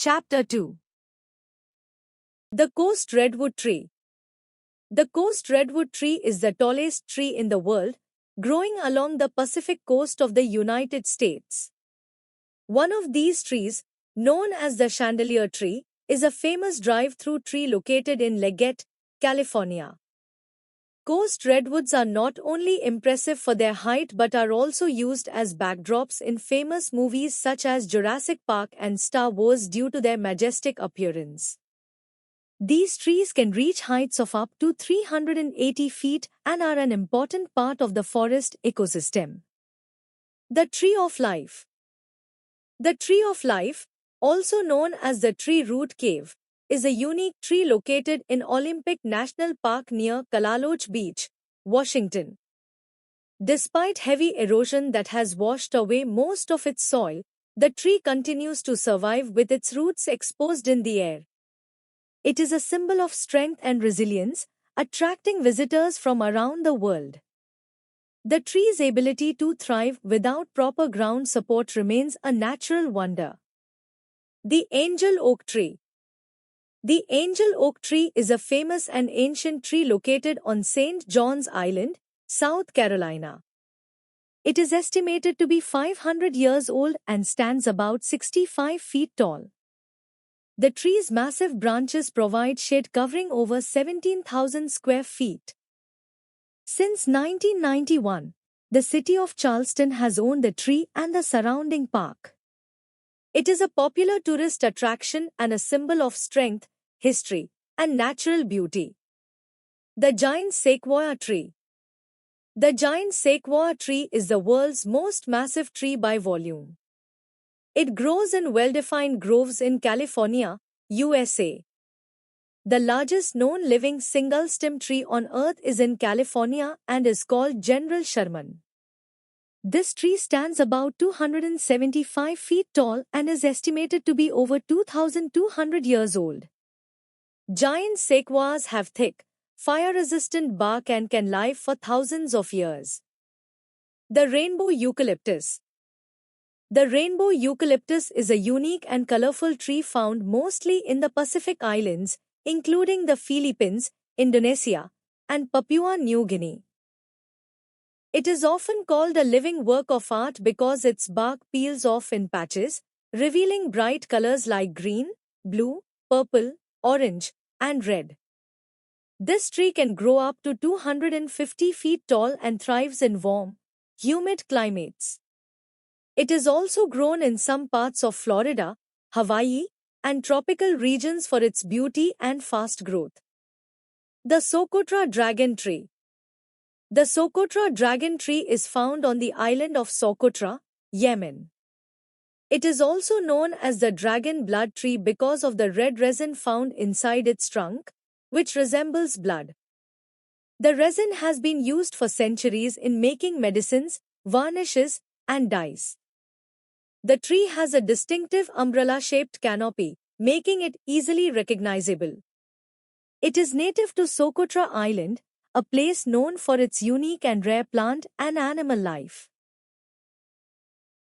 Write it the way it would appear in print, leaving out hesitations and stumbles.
Chapter 2. The Coast Redwood Tree. The coast redwood tree is the tallest tree in the world, growing along the Pacific coast of the United States. One of these trees, known as the chandelier tree, is a famous drive-through tree located in Leggett, California. Coast redwoods are not only impressive for their height but are also used as backdrops in famous movies such as Jurassic Park and Star Wars due to their majestic appearance. These trees can reach heights of up to 380 feet and are an important part of the forest ecosystem. The Tree of Life. The Tree of Life, also known as the tree root cave, is a unique tree located in Olympic National Park near Calaloch Beach, Washington. Despite heavy erosion that has washed away most of its soil, the tree continues to survive with its roots exposed in the air. It is a symbol of strength and resilience, attracting visitors from around the world. The tree's ability to thrive without proper ground support remains a natural wonder. The Angel Oak Tree. The Angel Oak Tree is a famous and ancient tree located on St. John's Island, South Carolina. It is estimated to be 500 years old and stands about 65 feet tall. The tree's massive branches provide shade covering over 17,000 square feet. Since 1991, the city of Charleston has owned the tree and the surrounding park. It is a popular tourist attraction and a symbol of strength, history, and natural beauty. The Giant Sequoia Tree. The giant sequoia tree is the world's most massive tree by volume. It grows in well-defined groves in California, USA. The largest known living single-stem tree on Earth is in California and is called General Sherman. This tree stands about 275 feet tall and is estimated to be over 2,200 years old. Giant sequoias have thick, fire-resistant bark and can live for thousands of years. The Rainbow Eucalyptus. The rainbow eucalyptus is a unique and colorful tree found mostly in the Pacific Islands, including the Philippines, Indonesia, and Papua New Guinea. It is often called a living work of art because its bark peels off in patches, revealing bright colors like green, blue, purple, orange, and red. This tree can grow up to 250 feet tall and thrives in warm, humid climates. It is also grown in some parts of Florida, Hawaii, and tropical regions for its beauty and fast growth. The Socotra Dragon Tree. The Socotra dragon tree is found on the island of Socotra, Yemen. It is also known as the dragon blood tree because of the red resin found inside its trunk, which resembles blood. The resin has been used for centuries in making medicines, varnishes, and dyes. The tree has a distinctive umbrella-shaped canopy, making it easily recognizable. It is native to Socotra Island, a place known for its unique and rare plant and animal life.